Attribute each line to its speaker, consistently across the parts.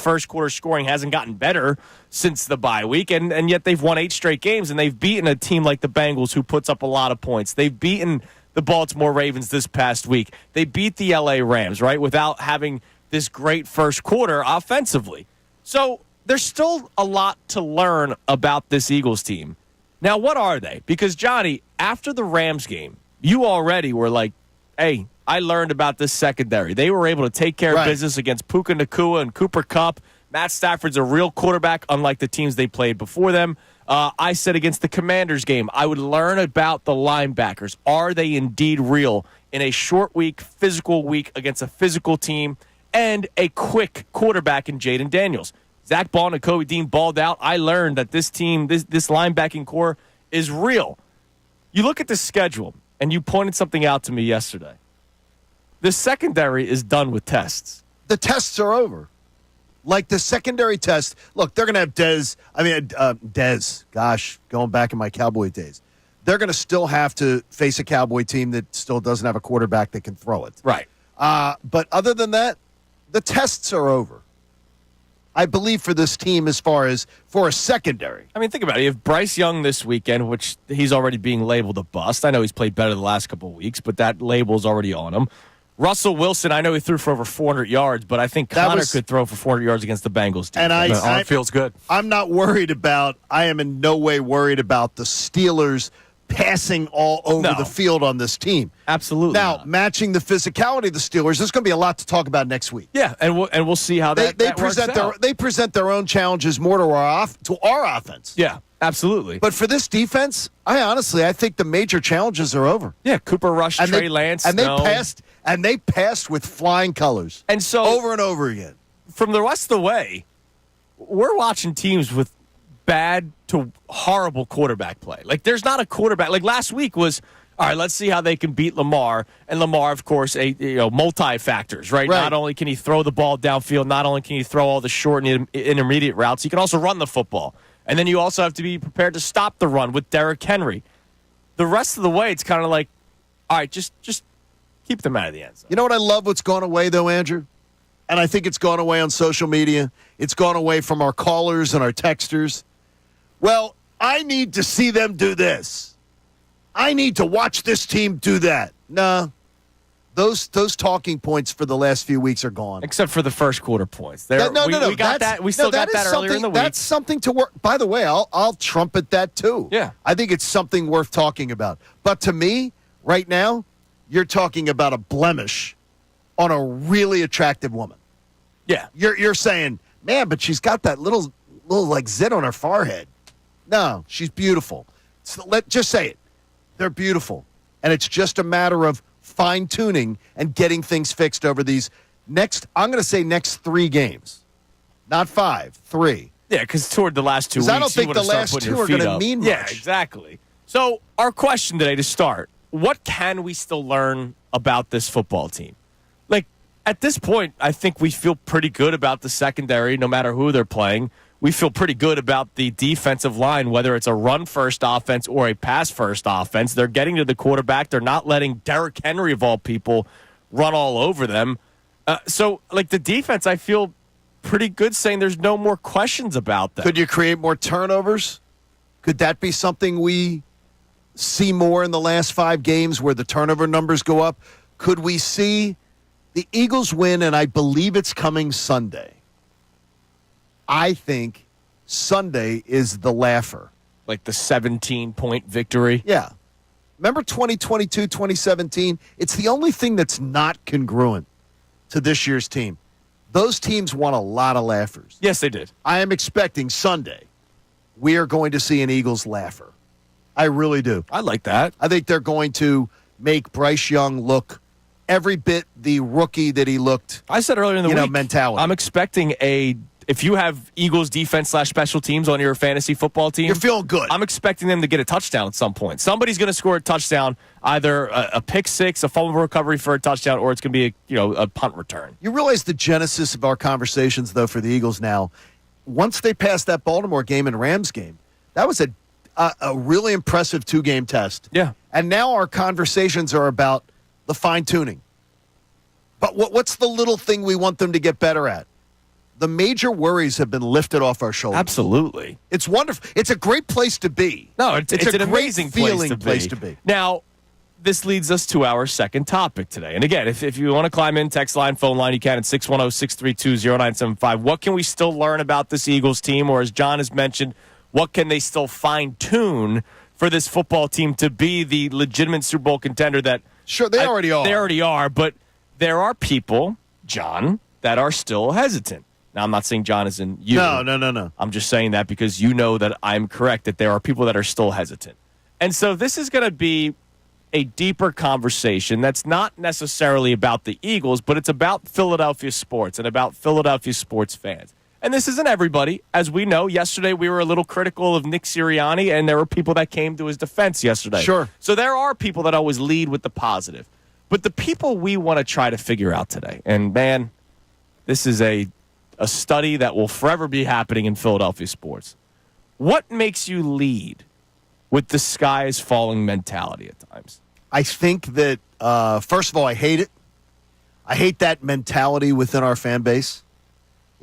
Speaker 1: first quarter scoring hasn't gotten better since the bye week, and yet they've won 8 straight games, and they've beaten a team like the Bengals who puts up a lot of points. They've beaten the Baltimore Ravens this past week. They beat the LA Rams, right, without having this great first quarter offensively. So there's still a lot to learn about this Eagles team. Now, what are they? Because, Johnny, after the Rams game, you already were like, hey, I learned about this secondary. They were able to take care of business against Puka Nacua and Cooper Kupp. Matt Stafford's a real quarterback, unlike the teams they played before them. I said against the Commanders game, I would learn about the linebackers. Are they indeed real in a short week, physical week against a physical team and a quick quarterback in Jaden Daniels? Zach Ball and Kobe Dean balled out. I learned that this team, this linebacking core is real. You look at the schedule, and you pointed something out to me yesterday. The secondary is done with tests.
Speaker 2: The tests are over. Like the secondary test. Look, they're going to have Dez. Gosh, going back in my Cowboy days. They're going to still have to face a Cowboy team that still doesn't have a quarterback that can throw it.
Speaker 1: Right.
Speaker 2: But other than that, the tests are over. I believe for this team as far as for a secondary.
Speaker 1: I mean, think about it. You have Bryce Young this weekend, which he's already being labeled a bust. I know he's played better the last couple of weeks, but that label's already on him. Russell Wilson, I know he threw for over 400 yards, but I think Connor could throw for 400 yards against the Bengals team.
Speaker 2: And
Speaker 3: arm feels good.
Speaker 2: I am in no way worried about the Steelers passing all over the field on this team.
Speaker 1: Absolutely.
Speaker 2: Now, matching the physicality of the Steelers, there's going to be a lot to talk about next week.
Speaker 1: Yeah, and we'll see how that
Speaker 2: present
Speaker 1: works out.
Speaker 2: They present their own challenges more to our offense.
Speaker 1: Yeah, absolutely.
Speaker 2: But for this defense, I think the major challenges are over.
Speaker 1: Yeah, Cooper Rush, Trey Lance,
Speaker 2: they passed with flying colors.
Speaker 1: And so
Speaker 2: over and over again.
Speaker 1: From the rest of the way, we're watching teams with bad to horrible quarterback play. Like, there's not a quarterback. Like, last week was, all right, let's see how they can beat Lamar. And Lamar, of course, multi-factors, right? Not only can he throw the ball downfield, not only can he throw all the short and intermediate routes, he can also run the football. And then you also have to be prepared to stop the run with Derrick Henry. The rest of the way, it's kind of like, all right, just keep them out of the end zone.
Speaker 2: You know what I love what's gone away, though, Andrew? And I think it's gone away on social media. It's gone away from our callers and our texters. Well, I need to see them do this. I need to watch this team do that. No. Those talking points for the last few weeks are gone.
Speaker 1: Except for the first quarter points. We got that. We still got that earlier in the week.
Speaker 2: That's something to work. By the way, I'll trumpet that too.
Speaker 1: Yeah.
Speaker 2: I think it's something worth talking about. But to me, right now, you're talking about a blemish on a really attractive woman.
Speaker 1: Yeah.
Speaker 2: You're saying, man, but she's got that little like zit on her forehead. No, she's beautiful. So just say it. They're beautiful. And it's just a matter of fine-tuning and getting things fixed over these next 3 games. Not 5, 3.
Speaker 1: Yeah, because toward the last 2 weeks,
Speaker 2: I don't think the last 2 are going to mean much.
Speaker 1: Yeah, exactly. So our question today to start, what can we still learn about this football team? Like, at this point, I think we feel pretty good about the secondary, no matter who they're playing. We feel pretty good about the defensive line, whether it's a run-first offense or a pass-first offense. They're getting to the quarterback. They're not letting Derrick Henry, of all people, run all over them. So, like, the defense, I feel pretty good saying there's no more questions about that.
Speaker 2: Could you create more turnovers? Could that be something we see more in the last 5 games where the turnover numbers go up? Could we see the Eagles win, and I believe it's coming Sunday? I think Sunday is the laugher.
Speaker 1: Like the 17-point victory?
Speaker 2: Yeah. Remember 2022, 2017? It's the only thing that's not congruent to this year's team. Those teams won a lot of laughers.
Speaker 1: Yes, they did.
Speaker 2: I am expecting Sunday we are going to see an Eagles laugher. I really do.
Speaker 1: I like that.
Speaker 2: I think they're going to make Bryce Young look every bit the rookie that he looked.
Speaker 1: I said earlier in the week,
Speaker 2: mentality.
Speaker 1: I'm expecting if you have Eagles defense/special teams on your fantasy football team,
Speaker 2: you're feeling good.
Speaker 1: I'm expecting them to get a touchdown at some point. Somebody's going to score a touchdown, either a pick six, a fumble recovery for a touchdown, or it's going to be a punt return.
Speaker 2: You realize the genesis of our conversations, though, for the Eagles now. Once they passed that Baltimore game and Rams game, that was a really impressive 2-game test.
Speaker 1: Yeah.
Speaker 2: And now our conversations are about the fine-tuning. But what's the little thing we want them to get better at? the major worries have been lifted off our shoulders.
Speaker 1: Absolutely.
Speaker 2: It's wonderful. It's a great place to be.
Speaker 1: No, it's
Speaker 2: a
Speaker 1: an
Speaker 2: great
Speaker 1: amazing
Speaker 2: feeling
Speaker 1: place to be. Now, this leads us to our second topic today. And again, if you want to climb in, text line, phone line, you can at 610-632-0975. What can we still learn about this Eagles team? Or as John has mentioned, what can they still fine-tune for this football team to be the legitimate Super Bowl contender that...
Speaker 2: Sure, they already are.
Speaker 1: They already are, but there are people, John, that are still hesitant. Now, I'm not saying John is in you.
Speaker 2: No.
Speaker 1: I'm just saying that because you know that I'm correct, that there are people that are still hesitant. And so this is going to be a deeper conversation that's not necessarily about the Eagles, but it's about Philadelphia sports and about Philadelphia sports fans. And this isn't everybody. As we know, yesterday we were a little critical of Nick Sirianni, and there were people that came to his defense yesterday.
Speaker 2: Sure.
Speaker 1: So there are people that always lead with the positive. But the people we want to try to figure out today, and man, this is a study that will forever be happening in Philadelphia sports. What makes you lead with the sky is falling mentality at times?
Speaker 2: I think that, first of all, I hate it. I hate that mentality within our fan base.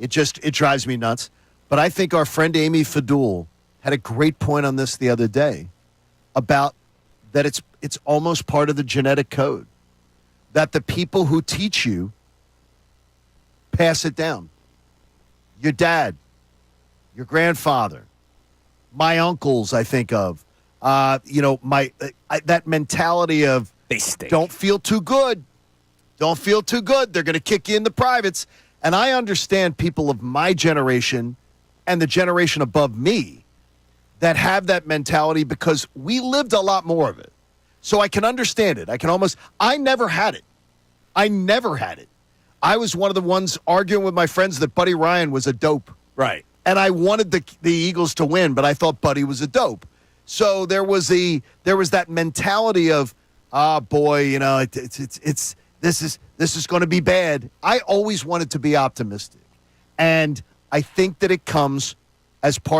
Speaker 2: It drives me nuts. But I think our friend Amy Fadul had a great point on this the other day about that it's almost part of the genetic code, that the people who teach you pass it down. Your dad, your grandfather, my uncles, I think of, that mentality of
Speaker 1: They stink.
Speaker 2: Don't feel too good. Don't feel too good. They're going to kick you in the privates. And I understand people of my generation and the generation above me that have that mentality because we lived a lot more of it. So I can understand it. I never had it. I was one of the ones arguing with my friends that Buddy Ryan was a dope.
Speaker 1: Right.
Speaker 2: And I wanted the Eagles to win, but I thought Buddy was a dope. So there was that mentality of, this is going to be bad. I always wanted to be optimistic. And I think that it comes as part